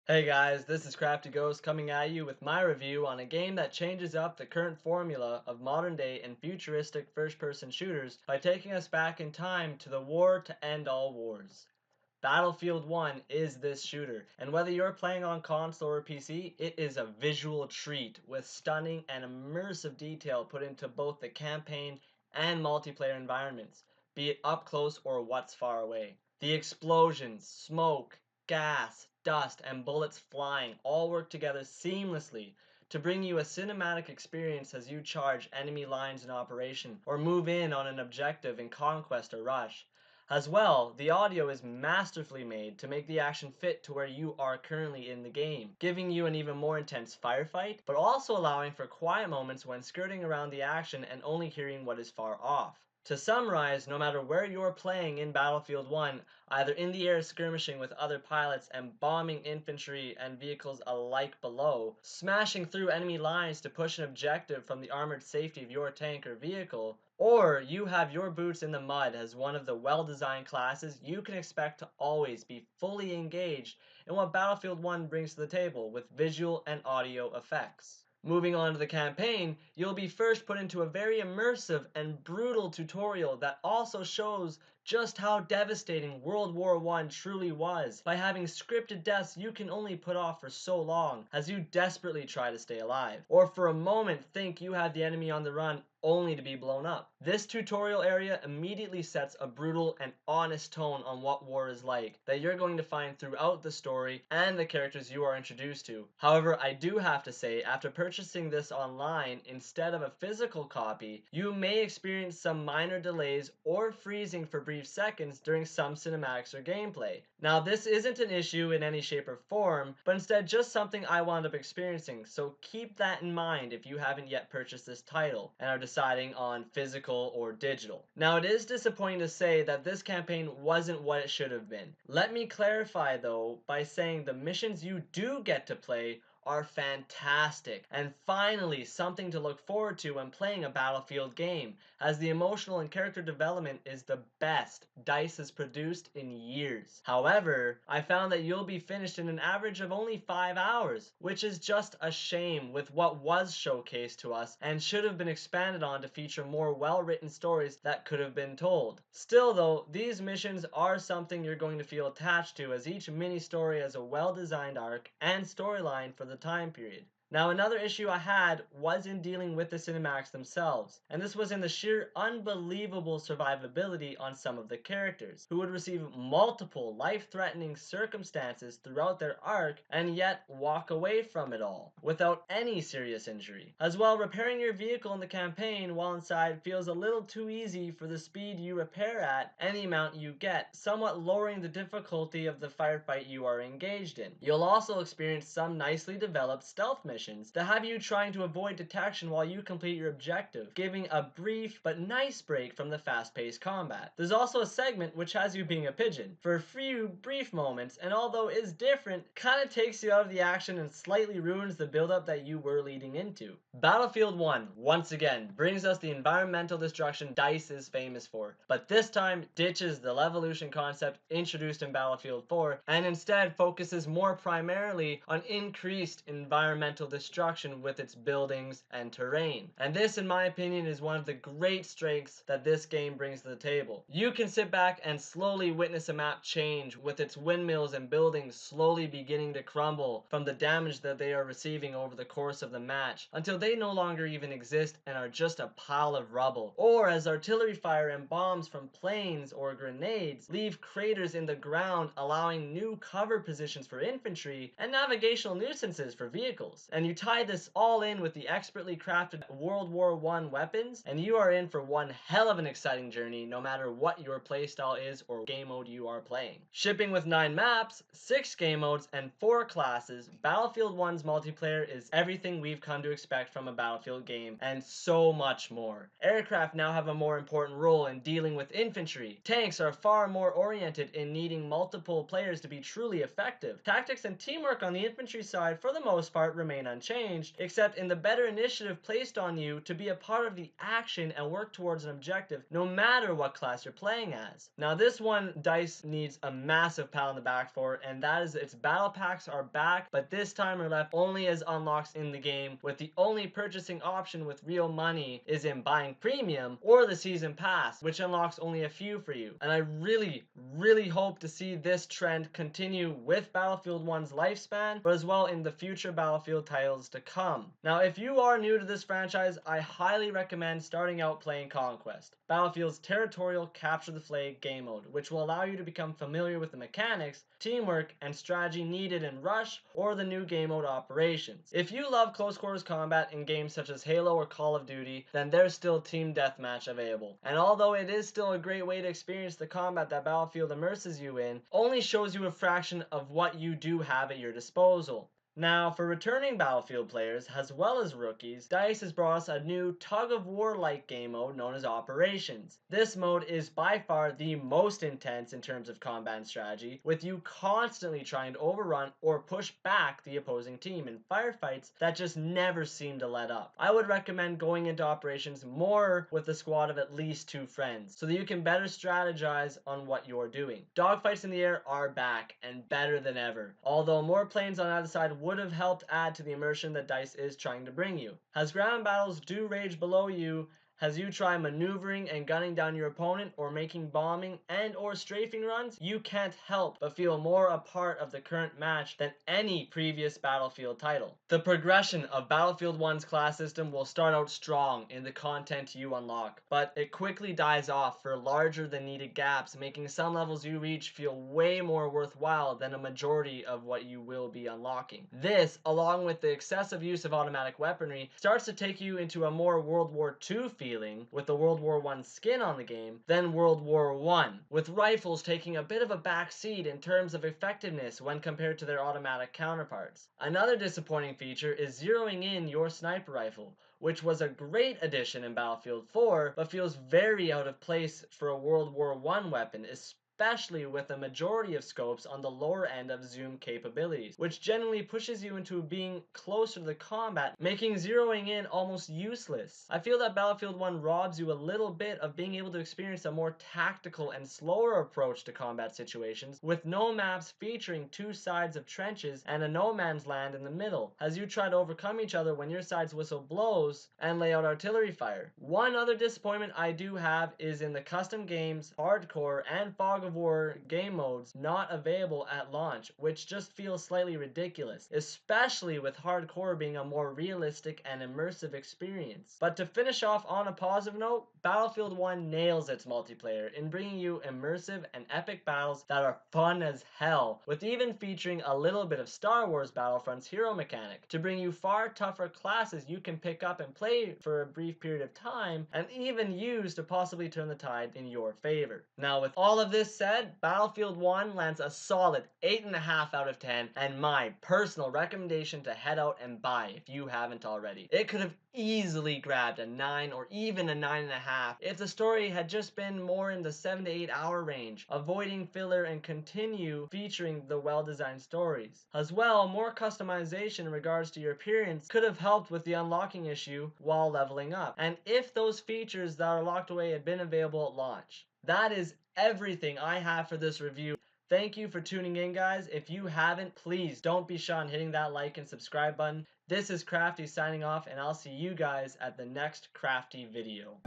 Hey guys, this is Crafty Ghost coming at you with my review on a game that changes up the current formula of modern day and futuristic first-person shooters by taking us back in time to the war to end all wars. Battlefield 1 is this shooter, and whether you're playing on console or PC, it is a visual treat with stunning and immersive detail put into both the campaign and multiplayer environments, be it up close or what's far away. The explosions, smoke, gas, dust, and bullets flying all work together seamlessly to bring you a cinematic experience as you charge enemy lines in operation or move in on an objective in Conquest or Rush. As well, the audio is masterfully made to make the action fit to where you are currently in the game, giving you an even more intense firefight, but also allowing for quiet moments when skirting around the action and only hearing what is far off. To summarize, no matter where you're playing in Battlefield 1, either in the air skirmishing with other pilots and bombing infantry and vehicles alike below, smashing through enemy lines to push an objective from the armored safety of your tank or vehicle, or you have your boots in the mud as one of the well-designed classes, you can expect to always be fully engaged in what Battlefield 1 brings to the table with visual and audio effects. Moving on to the campaign, you'll be first put into a very immersive and brutal tutorial that also shows just how devastating World War I truly was by having scripted deaths you can only put off for so long as you desperately try to stay alive, or for a moment think you have the enemy on the run only to be blown up. This tutorial area immediately sets a brutal and honest tone on what war is like that you're going to find throughout the story and the characters you are introduced to. However, I do have to say, after purchasing this online instead of a physical copy, you may experience some minor delays or freezing for brief seconds during some cinematics or gameplay. Now, this isn't an issue in any shape or form, but instead just something I wound up experiencing, so keep that in mind if you haven't yet purchased this title and are deciding on physical or digital. Now, it is disappointing to say that this campaign wasn't what it should have been. Let me clarify though by saying the missions you do get to play are fantastic, and finally something to look forward to when playing a Battlefield game, as the emotional and character development is the best DICE has produced in years. However, I found that you'll be finished in an average of only 5 hours, which is just a shame with what was showcased to us and should have been expanded on to feature more well-written stories that could have been told. Still though, these missions are something you're going to feel attached to, as each mini-story has a well-designed arc and storyline for the time period. Now, another issue I had was in dealing with the cinematics themselves, and this was in the sheer unbelievable survivability on some of the characters, who would receive multiple life-threatening circumstances throughout their arc and yet walk away from it all without any serious injury. As well, repairing your vehicle in the campaign while inside feels a little too easy for the speed you repair at and the amount you get, somewhat lowering the difficulty of the firefight you are engaged in. You'll also experience some nicely developed stealth missions that have you trying to avoid detection while you complete your objective, giving a brief but nice break from the fast-paced combat. There's also a segment which has you being a pigeon for a few brief moments, and although is different, kinda takes you out of the action and slightly ruins the build-up that you were leading into. Battlefield 1, once again, brings us the environmental destruction DICE is famous for, but this time ditches the Levolution concept introduced in Battlefield 4 and instead focuses more primarily on increased environmental destruction with its buildings and terrain. And this, in my opinion, is one of the great strengths that this game brings to the table. You can sit back and slowly witness a map change, with its windmills and buildings slowly beginning to crumble from the damage that they are receiving over the course of the match, until they no longer even exist and are just a pile of rubble. Or as artillery fire and bombs from planes or grenades leave craters in the ground, allowing new cover positions for infantry and navigational nuisances for vehicles. And you tie this all in with the expertly crafted World War I weapons, and you are in for one hell of an exciting journey no matter what your playstyle is or game mode you are playing. Shipping with 9 maps, 6 game modes, and 4 classes, Battlefield 1's multiplayer is everything we've come to expect from a Battlefield game, and so much more. Aircraft now have a more important role in dealing with infantry. Tanks are far more oriented in needing multiple players to be truly effective. Tactics and teamwork on the infantry side, for the most part, remain remain unchanged, except in the better initiative placed on you to be a part of the action and work towards an objective no matter what class you're playing as. Now this one DICE needs a massive pat on the back for, and that is its battle packs are back, but this time are left only as unlocks in the game, with the only purchasing option with real money is in buying premium or the season pass, which unlocks only a few for you. And I really hope to see this trend continue with Battlefield 1's lifespan, but as well in the future Battlefield titles to come. Now if you are new to this franchise, I highly recommend starting out playing Conquest, Battlefield's territorial capture the flag game mode, which will allow you to become familiar with the mechanics, teamwork, and strategy needed in Rush or the new game mode Operations. If you love close quarters combat in games such as Halo or Call of Duty, then there's still Team Deathmatch available. And although it is still a great way to experience the combat that Battlefield immerses you in, only shows you a fraction of what you do have at your disposal. Now, for returning Battlefield players, as well as rookies, DICE has brought us a new tug-of-war-like game mode known as Operations. This mode is by far the most intense in terms of combat and strategy, with you constantly trying to overrun or push back the opposing team in firefights that just never seem to let up. I would recommend going into Operations more with a squad of at least 2 friends, so that you can better strategize on what you're doing. Dogfights in the air are back, and better than ever, although more planes on either side would have helped add to the immersion that DICE is trying to bring you. As ground battles do rage below you, as you try maneuvering and gunning down your opponent or making bombing and or strafing runs, you can't help but feel more a part of the current match than any previous Battlefield title. The progression of Battlefield 1's class system will start out strong in the content you unlock, but it quickly dies off for larger than needed gaps, making some levels you reach feel way more worthwhile than a majority of what you will be unlocking. This, along with the excessive use of automatic weaponry, starts to take you into a more World War II feeling with the World War I skin on the game than World War I, with rifles taking a bit of a back seat in terms of effectiveness when compared to their automatic counterparts. Another disappointing feature is zeroing in your sniper rifle, which was a great addition in Battlefield 4, but feels very out of place for a World War I weapon, especially with a majority of scopes on the lower end of zoom capabilities, which generally pushes you into being closer to the combat, making zeroing in almost useless. I feel that Battlefield 1 robs you a little bit of being able to experience a more tactical and slower approach to combat situations, with no maps featuring 2 sides of trenches and a no man's land in the middle, as you try to overcome each other when your side's whistle blows and lay out artillery fire. One other disappointment I do have is in the custom games, hardcore, and fog of war game modes not available at launch, which just feels slightly ridiculous, especially with hardcore being a more realistic and immersive experience. But to finish off on a positive note, Battlefield 1 nails its multiplayer in bringing you immersive and epic battles that are fun as hell, with even featuring a little bit of Star Wars Battlefront's hero mechanic to bring you far tougher classes you can pick up and play for a brief period of time, and even use to possibly turn the tide in your favor. Now with all of this said, Battlefield 1 lands a solid 8.5 out of 10, and my personal recommendation to head out and buy if you haven't already. It could have easily grabbed a 9 or even a 9.5 if the story had just been more in the 7 to 8 hour range, avoiding filler and continue featuring the well-designed stories. As well, more customization in regards to your appearance could have helped with the unlocking issue while leveling up, and if those features that are locked away had been available at launch. That is everything I have for this review. Thank you for tuning in, guys. If you haven't, please don't be shy on hitting that like and subscribe button. This is Crafty signing off, and I'll see you guys at the next Crafty video.